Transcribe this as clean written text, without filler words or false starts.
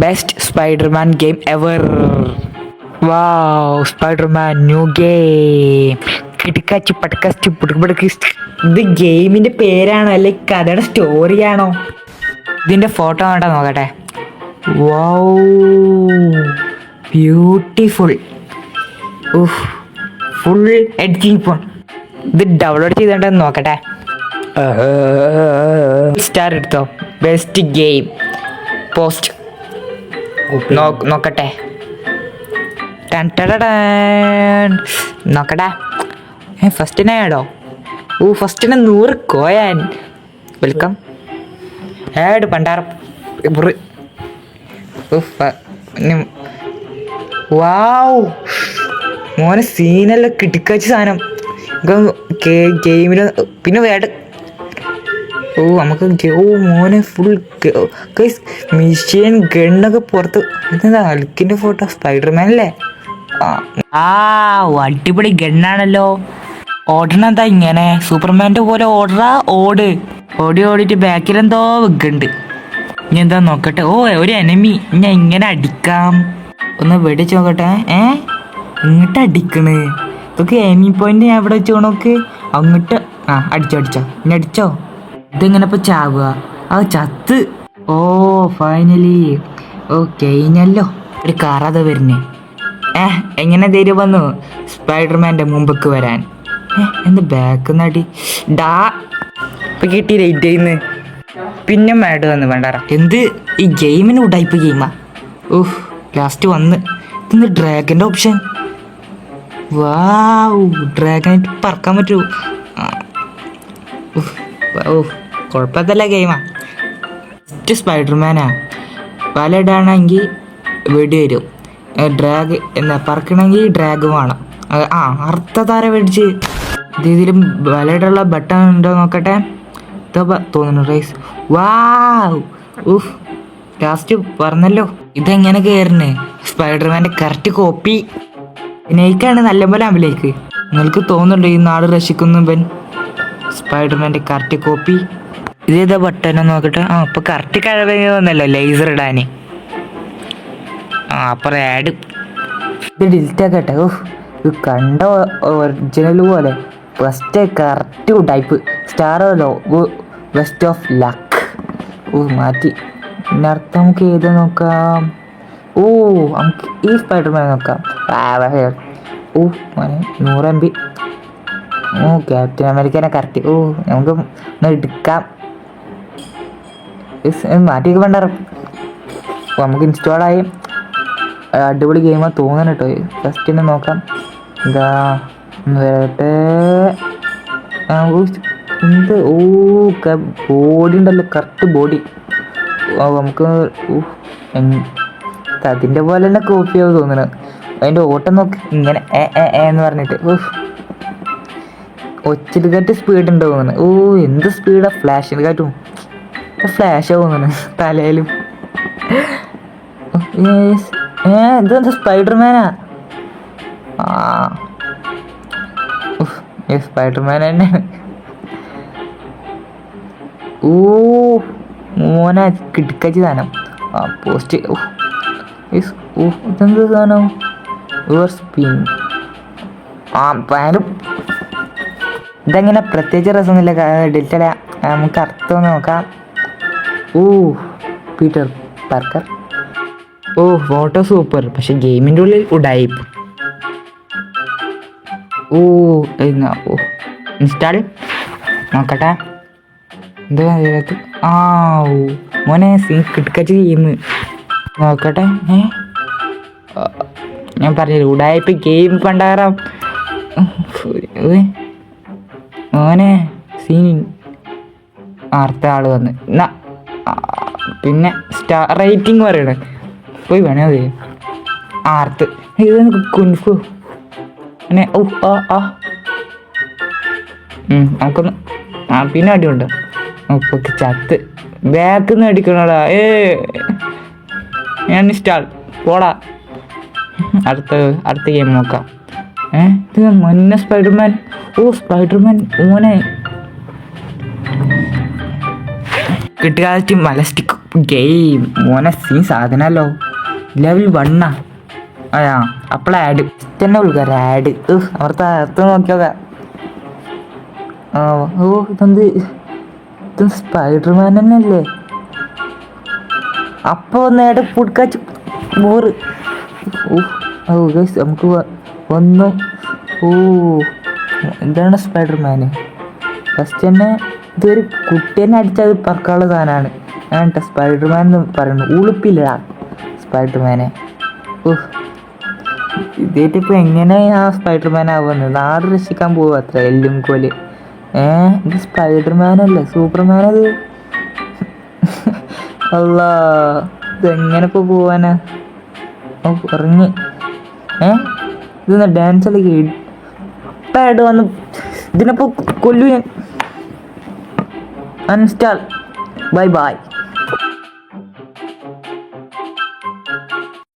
Best Spider-Man game ever. Wow, Spider-Man new game. കിടക്കാച്ചി പടക്കാച്ചി പുടുപടക്ക്. ഇത് ഗെയിമിന്റെ പേരാണോ അല്ലെ കഥയുടെ സ്റ്റോറിയാണോ? ഇതിന്റെ ഫോട്ടോ കണ്ടാ നോക്കട്ടെ. Wow, beautiful. Full editing phone. ഇത് ഡൗൺലോഡ് ചെയ്തിട്ടുണ്ടെന്ന് നോക്കട്ടെ. സ്റ്റാർ എടുത്തോ. ബെസ്റ്റ് ഗെയിം പോസ്റ്റ് നോക്കട്ടെ. നോക്കട്ടെ. ഫസ്റ്റിനെ ആടോ. ഫസ്റ്റിനെ 100 കോയാൻ. വെൽക്കം. ആഡ് പണ്ടാരം. വാവ്, മോനെ സീനെല്ലാം കിട്ടിക്കച്ച സാധനം ഗെയിമിൽ. പിന്നെ വേണ്ട നമുക്ക് മോനെ ഫുൾ മിഷ്യൻ ഗണ്ണൊക്കെ പുറത്ത്. ഇതെന്താ ഹൾക്കിന്റെ ഫോട്ടോ? സ്പൈഡർമാൻ അല്ലേ? അടിപൊളി ഗണ്ണാണല്ലോ. ഓടണെന്താ ഇങ്ങനെ സൂപ്പർമാൻ്റെ പോലെ ഓടാ? ഓടിയിട്ട് ബാക്കിലെന്തോ വെക്കുന്നുണ്ട്. ഇനി എന്താ നോക്കട്ടെ. ഒരു എനിമി. ഞാൻ ഇങ്ങനെ അടിക്കാം. ഒന്ന് വെടിച്ച് നോക്കട്ടെ. ഇങ്ങോട്ട് അടിക്കണ്. ഇതൊക്കെ എനിമി പോയിന്റ് ഞാൻ ഇവിടെ വെച്ച് നോക്ക്. അങ്ങോട്ട് അടിച്ചോ. ഇനി അടിച്ചോ. ഇതെങ്ങനെ ഇപ്പൊ ചാവുക? ചത്ത്. ഫൈനലി. കഴിഞ്ഞല്ലോ. ഒരു കാറാതെ വരുന്നേ. എങ്ങനെ ധൈര്യം വന്നു സ്പൈഡർമാൻ്റെ മുമ്പക്ക് വരാൻ? എന്താ ബാക്ക് നടി ഇപ്പൊ കിട്ടി ലേറ്റ് ചെയ്യുന്നു. പിന്നെ മാഡ് വന്ന് വേണ്ടാറ. എന്ത് ഈ ഗെയിമിന് ഉടായ്പ ഗെയിമാ. ലാസ്റ്റ് വന്ന്. ഇതെന്ത് ഡ്രാഗന്റെ ഓപ്ഷൻ? വാവ്, ഡ്രാഗനായിട്ട് പറക്കാൻ പറ്റൂ. കുഴപ്പത്തല്ല ഗെയിമാ. ഫസ്റ്റ് സ്പൈഡർമാനാ. വലയിടാണെങ്കിൽ വെടി വരും. ഡ്രാഗ് എന്താ പറക്കണമെങ്കിൽ ഡ്രാഗ് വേണം. അർത്ഥതാര മേടിച്ച് ഇതിലും വലയിടുള്ള ബട്ടൺ ഉണ്ടോ നോക്കട്ടെ. തോന്നുന്നു റൈസ്. വാവ്, ലാസ്റ്റ് പറഞ്ഞല്ലോ. ഇതെങ്ങനെ കയറുന്നേ? സ്പൈഡർമാൻ്റെ കറക്റ്റ് കോപ്പി. നൈക്കാണ് നല്ലപോലെ അമ്പിലേക്ക്. നിങ്ങൾക്ക് തോന്നുന്നുണ്ടോ ഈ നാട് രക്ഷിക്കുന്നു ഇവൻ? സ്പൈഡർമാൻ്റെ കറക്റ്റ് കോപ്പി. ഇതേതാ ബട്ടൺ നോക്കട്ടെ. ഇപ്പൊ കറക്റ്റ് കഴിവെങ്കിൽ വന്നല്ലോ ലേസർ ഇടാന്. അപ്പുറം ആഡ്. ഇത് ഡിലിറ്റ് ആക്കട്ടെ. ഇത് കണ്ട ഒറിജിനൽ പോലെ. First correct type. സ്റ്റാറല്ലോ. Best of luck. മാറ്റി. പിന്നെ അർത്ഥം നമുക്ക് ഏത് നോക്കാം? നമുക്ക് ഈ സ്പൈഡർമാൻ നോക്കാം. 100 MB. Captain അമേരിക്കനെ correct. നമുക്ക് ഒന്ന് എടുക്കാം. മാറ്റിയൊക്കെ വേണ്ട. നമുക്ക് ഇൻസ്റ്റാളായി. അടിപൊളി ഗെയിമാണ് തോന്നുന്നു കേട്ടോ. ഫസ്റ്റ് തന്നെ നോക്കാം. എന്താ വരട്ടെ. എന്ത് ബോഡി ഉണ്ടല്ലോ, കറക്റ്റ് ബോഡി. നമുക്ക് അതിൻ്റെ പോലെ തന്നെ കോപ്പി ആവും തോന്നുന്നു. അതിൻ്റെ ഓട്ടം നോക്കി ഇങ്ങനെ എന്ന് പറഞ്ഞിട്ട്. ഒച്ചിട്ട് കാറ്റ് സ്പീഡ് ഉണ്ട് തോന്നുന്നു. എന്ത് സ്പീഡാ ഫ്ലാഷിന് കാറ്റും. ഫ്ലാഷ് തോന്നുന്നു തലയിലും. ഇതെന്താ സ്പൈഡർമാനാ? സ്പൈഡർമാൻ തന്നെ. മോനെ കിടക്കച്ച് സാധനം. പോസ്റ്റ്. ഇതെന്ത് സാധനം? സ്പിൻ. പാലും. ഇതെങ്ങനെ പ്രത്യേകിച്ച് രസമൊന്നുമില്ല. ഡിജിറ്റല. നമുക്ക് അർത്ഥം നോക്കാം. Peter Parker. Photo super. പക്ഷെ ഗെയിമിൻ്റെ ഉള്ളിൽ ഉടായിപ്പ്. ഇൻസ്റ്റാൾ നോക്കട്ടെ. എന്താ ഇതിനകത്ത്? മോനെ സീൻ കിടക്കച്ച് ഗെയിം നോക്കട്ടെ. ഞാൻ പറഞ്ഞില്ല ഉടായിപ്പ് ഗെയിം പണ്ടാറാം. മോനെ സീൻ അടുത്ത ആള് വന്ന്. പിന്നെ സ്റ്റാർ റേറ്റിംഗ് പറയണേ. പോയി വേണേ അത് ആർത്ത്. ഇത് കുൻഫു. പിന്നെ നമുക്കൊന്ന് പിന്നെ അടിയുണ്ട്. ചത്ത് ബാക്കിൽ നിന്ന് അടിക്കണടാ. ഞാൻ സ്റ്റാൾ പോടാ. അടുത്ത ഗെയിം നോക്കാം. ഇത് മഞ്ഞ സ്പൈഡർമാൻ. സ്പൈഡർമാൻ മോനെ കിട്ടുകാലത്ത് മലസ്റ്റിക് ഗെയിം മോനെ സീൻ സാധനല്ലോ ലെവൽ 1 അയാ അപ്പോൾ ആഡ് തന്നെ വിളിക്കാറ് ആഡ് അവിടുത്തെ അർത്ഥം നോക്കിയോക്ക ഓ ഇത് സ്പൈഡർമാൻ തന്നെ അല്ലേ അപ്പൊ നേടെ പുഡ്കാച്ച് ബോറ് ഓ ഗൈസ് നമുക്ക് വന്നു ഓ എന്താണ് സ്പൈഡർമാന് ഫസ്റ്റ് തന്നെ ഇതൊരു കുട്ടീനെ അടിച്ചത് പറക്കാനുള്ള സാധനമാണ് ഞാൻ സ്പൈഡർമാൻ എന്ന് പറയുന്നു ഉളുപ്പില്ല സ്പൈഡർമാനെ ഓ ഇതേറ്റിപ്പോൾ എങ്ങനെ ആ സ്പൈഡർമാൻ ആവുന്നത് നാട് രക്ഷിക്കാൻ പോവുക അത്ര എല്ലും കോല് ഇത് സ്പൈഡർമാനല്ലേ സൂപ്പർമാനത് അല്ല ഇതെങ്ങനെ ഇപ്പോൾ പോവാനാ ഓ ഇറങ്ങി ഇതെന്നാ ഡാൻസ് കളിക്കുക പാഡ് വന്ന് ഇതിനപ്പോൾ കൊല്ലു ഞാൻ അൺസ്റ്റാൾ ബൈ ബൈ